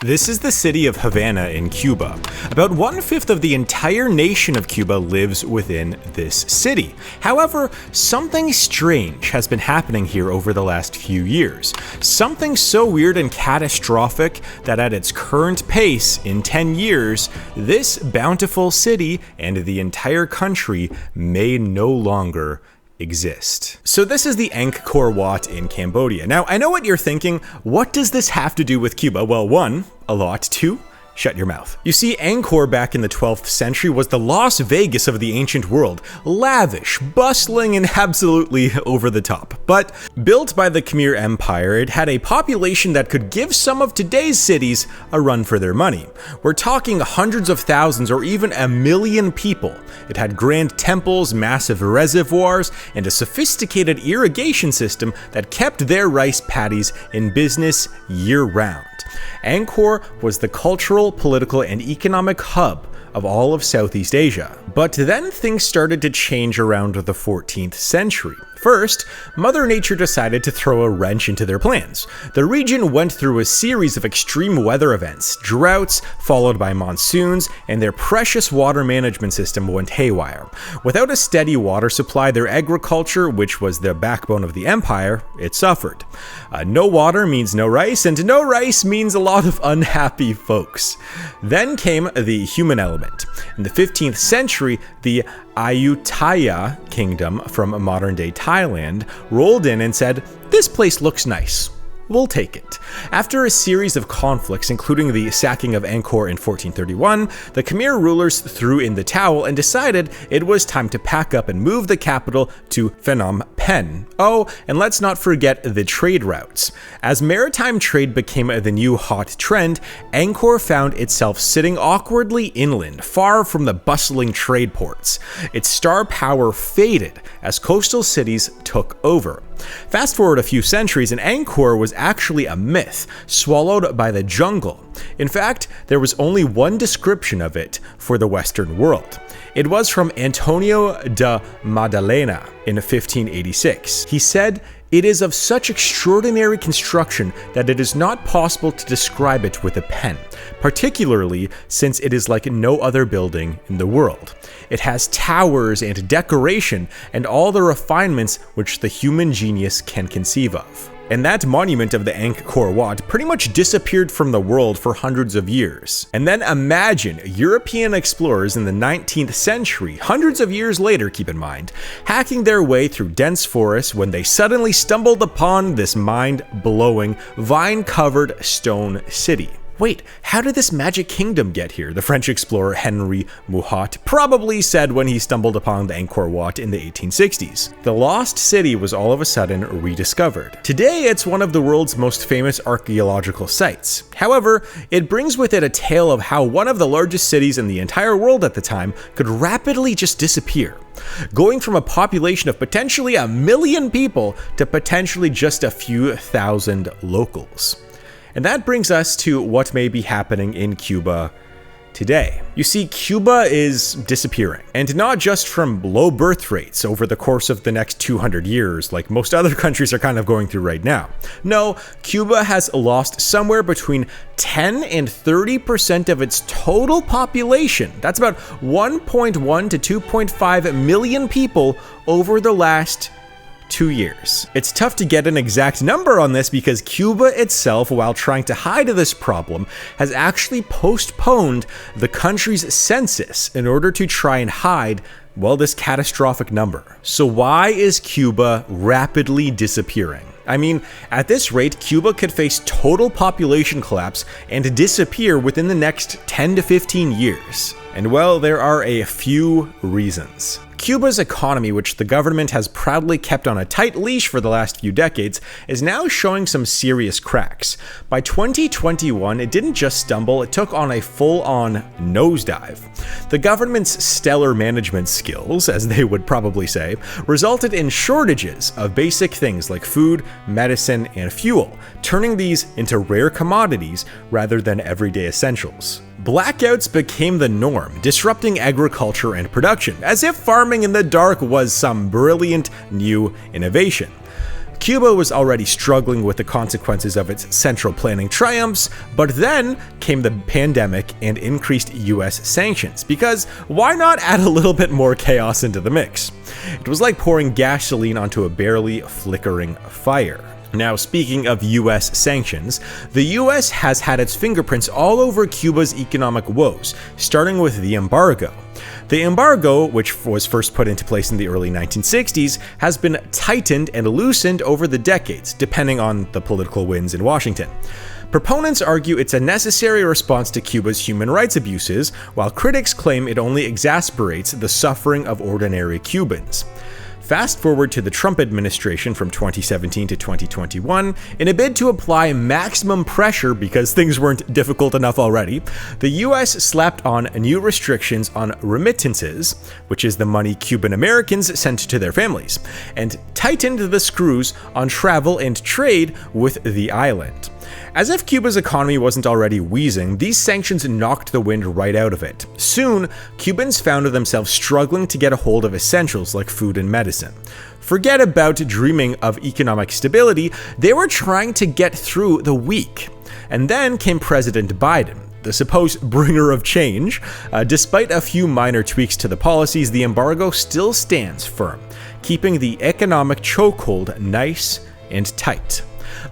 This is the city of Havana in Cuba. About 1/5 of the entire nation of Cuba lives within this city. However, something strange has been happening here over the last few years. Something so weird and catastrophic that at its current pace, in 10 years, this bountiful city and the entire country may no longer exist. So this is the Angkor Wat in Cambodia. Now, I know what you're thinking. What does this have to do with Cuba? Well, one, a lot. Two, shut your mouth. You see, Angkor back in the 12th century was the Las Vegas of the ancient world. Lavish, bustling, and absolutely over the top. But built by the Khmer Empire, it had a population that could give some of today's cities a run for their money. We're talking hundreds of thousands or even 1 million people. It had grand temples, massive reservoirs, and a sophisticated irrigation system that kept their rice paddies in business year-round. Angkor was the cultural, political, and economic hub of all of Southeast Asia. But then things started to change around the 14th century. First, Mother Nature decided to throw a wrench into their plans. The region went through a series of extreme weather events, droughts, followed by monsoons, and their precious water management system went haywire. Without a steady water supply, their agriculture, which was the backbone of the empire, it suffered. No water means no rice, and no rice means a lot of unhappy folks. Then came the human element. In the 15th century, the Ayutthaya kingdom from modern-day Thailand rolled in and said, "This place looks nice. We'll take it." After a series of conflicts, including the sacking of Angkor in 1431, the Khmer rulers threw in the towel and decided it was time to pack up and move the capital to Phnom Penh. Oh, and let's not forget the trade routes. As maritime trade became the new hot trend, Angkor found itself sitting awkwardly inland, far from the bustling trade ports. Its star power faded as coastal cities took over. Fast forward a few centuries, and Angkor was actually a myth, swallowed by the jungle. In fact, there was only one description of it for the Western world. It was from Antonio de Maddalena in 1586. He said, "It is of such extraordinary construction that it is not possible to describe it with a pen, particularly since it is like no other building in the world. It has towers and decoration and all the refinements which the human genius can conceive of." And that monument of the Angkor Wat pretty much disappeared from the world for hundreds of years. And then imagine European explorers in the 19th century, hundreds of years later, keep in mind, hacking their way through dense forests when they suddenly stumbled upon this mind-blowing, vine-covered stone city. Wait, how did this magic kingdom get here? The French explorer Henri Mouhot probably said when he stumbled upon the Angkor Wat in the 1860s. The lost city was all of a sudden rediscovered. Today, it's one of the world's most famous archaeological sites. However, it brings with it a tale of how one of the largest cities in the entire world at the time could rapidly just disappear, going from a population of potentially 1 million people to potentially just a few thousand locals. And that brings us to what may be happening in Cuba today. You see, Cuba is disappearing, and not just from low birth rates over the course of the next 200 years, like most other countries are kind of going through right now. No, Cuba has lost somewhere between 10 and 30% of its total population. That's about 1.1 to 2.5 million people over the last 2 years. It's tough to get an exact number on this because Cuba itself, while trying to hide this problem, has actually postponed the country's census in order to try and hide, well, this catastrophic number. So why is Cuba rapidly disappearing? I mean, at this rate, Cuba could face total population collapse and disappear within the next 10 to 15 years. And well, there are a few reasons. Cuba's economy, which the government has proudly kept on a tight leash for the last few decades, is now showing some serious cracks. By 2021, it didn't just stumble, it took on a full-on nosedive. The government's stellar management skills, as they would probably say, resulted in shortages of basic things like food, medicine, and fuel, turning these into rare commodities rather than everyday essentials. Blackouts became the norm, disrupting agriculture and production, as if farming in the dark was some brilliant new innovation. Cuba was already struggling with the consequences of its central planning triumphs, but then came the pandemic and increased US sanctions, because why not add a little bit more chaos into the mix? It was like pouring gasoline onto a barely flickering fire. Now, speaking of US sanctions, the US has had its fingerprints all over Cuba's economic woes, starting with the embargo. The embargo, which was first put into place in the early 1960s, has been tightened and loosened over the decades, depending on the political winds in Washington. Proponents argue it's a necessary response to Cuba's human rights abuses, while critics claim it only exacerbates the suffering of ordinary Cubans. Fast forward to the Trump administration from 2017 to 2021, in a bid to apply maximum pressure because things weren't difficult enough already, the US slapped on new restrictions on remittances, which is the money Cuban Americans sent to their families, and tightened the screws on travel and trade with the island. As if Cuba's economy wasn't already wheezing, these sanctions knocked the wind right out of it. Soon, Cubans found themselves struggling to get a hold of essentials like food and medicine. Forget about dreaming of economic stability, they were trying to get through the week. And then came President Biden, the supposed bringer of change. Despite a few minor tweaks to the policies, the embargo still stands firm, keeping the economic chokehold nice and tight.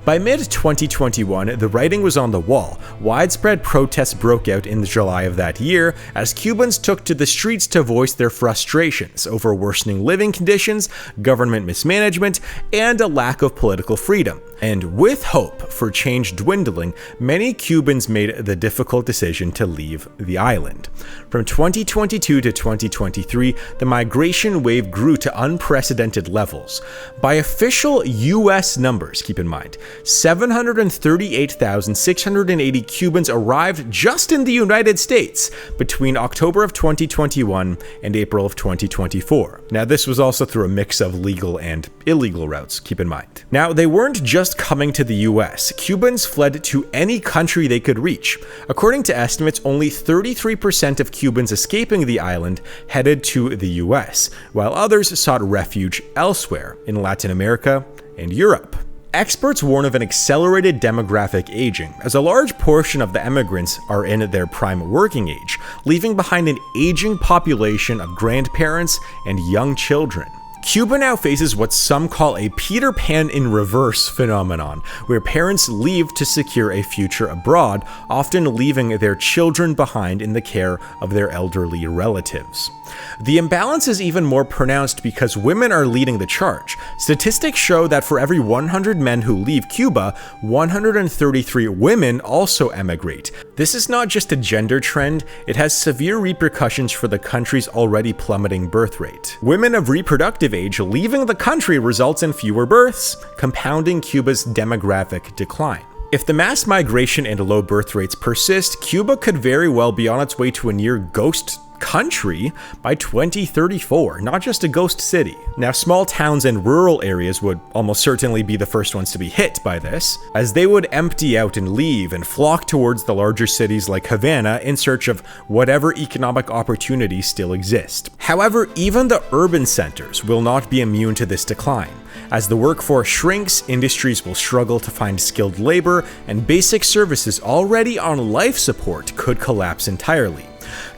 By mid-2021, the writing was on the wall. Widespread protests broke out in July of that year as Cubans took to the streets to voice their frustrations over worsening living conditions, government mismanagement, and a lack of political freedom. And with hope for change dwindling, many Cubans made the difficult decision to leave the island. From 2022 to 2023, the migration wave grew to unprecedented levels. By official US numbers, keep in mind, 738,680 Cubans arrived just in the United States between October of 2021 and April of 2024. Now, this was also through a mix of legal and illegal routes, keep in mind. Now, they weren't just coming to the US. Cubans fled to any country they could reach. According to estimates, only 33% of Cubans escaping the island headed to the US, while others sought refuge elsewhere in Latin America and Europe. Experts warn of an accelerated demographic aging, as a large portion of the emigrants are in their prime working age, leaving behind an aging population of grandparents and young children. Cuba now faces what some call a Peter Pan in reverse phenomenon, where parents leave to secure a future abroad, often leaving their children behind in the care of their elderly relatives. The imbalance is even more pronounced because women are leading the charge. Statistics show that for every 100 men who leave Cuba, 133 women also emigrate. This is not just a gender trend, it has severe repercussions for the country's already plummeting birth rate. Women of reproductive age leaving the country results in fewer births, compounding Cuba's demographic decline. If the mass migration and low birth rates persist, Cuba could very well be on its way to a near ghost country by 2034, not just a ghost city. Now, small towns and rural areas would almost certainly be the first ones to be hit by this, as they would empty out and leave and flock towards the larger cities like Havana in search of whatever economic opportunities still exist. However, even the urban centers will not be immune to this decline. As the workforce shrinks, industries will struggle to find skilled labor, and basic services already on life support could collapse entirely.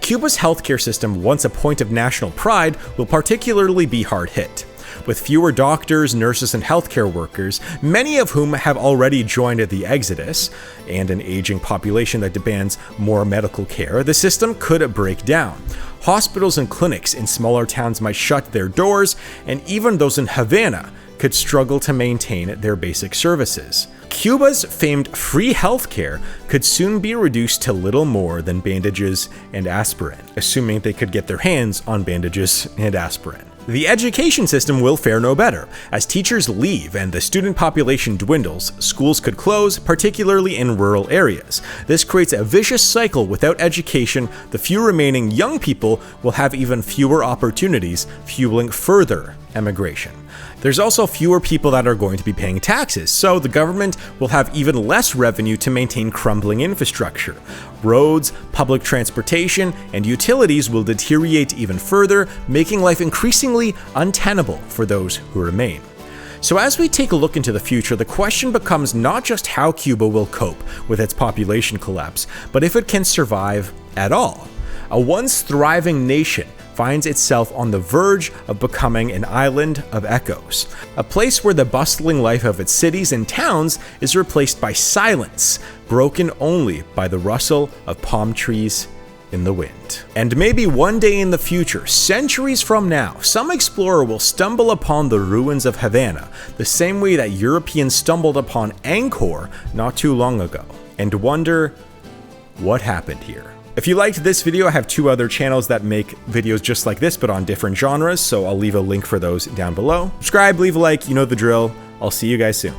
Cuba's healthcare system, once a point of national pride, will particularly be hard hit. With fewer doctors, nurses, and healthcare workers, many of whom have already joined the exodus, and an aging population that demands more medical care, the system could break down. Hospitals and clinics in smaller towns might shut their doors, and even those in Havana could struggle to maintain their basic services. Cuba's famed free healthcare could soon be reduced to little more than bandages and aspirin, assuming they could get their hands on bandages and aspirin. The education system will fare no better. As teachers leave and the student population dwindles, schools could close, particularly in rural areas. This creates a vicious cycle. Without education, the few remaining young people will have even fewer opportunities, fueling further emigration. There's also fewer people that are going to be paying taxes, so the government will have even less revenue to maintain crumbling infrastructure. Roads, public transportation, and utilities will deteriorate even further, making life increasingly untenable for those who remain. So as we take a look into the future, the question becomes not just how Cuba will cope with its population collapse, but if it can survive at all. A once thriving nation finds itself on the verge of becoming an island of echoes, a place where the bustling life of its cities and towns is replaced by silence, broken only by the rustle of palm trees in the wind. And maybe one day in the future, centuries from now, some explorer will stumble upon the ruins of Havana, the same way that Europeans stumbled upon Angkor not too long ago, and wonder what happened here. If you liked this video, I have 2 other channels that make videos just like this, but on different genres, so I'll leave a link for those down below. Subscribe, leave a like, you know the drill. I'll see you guys soon.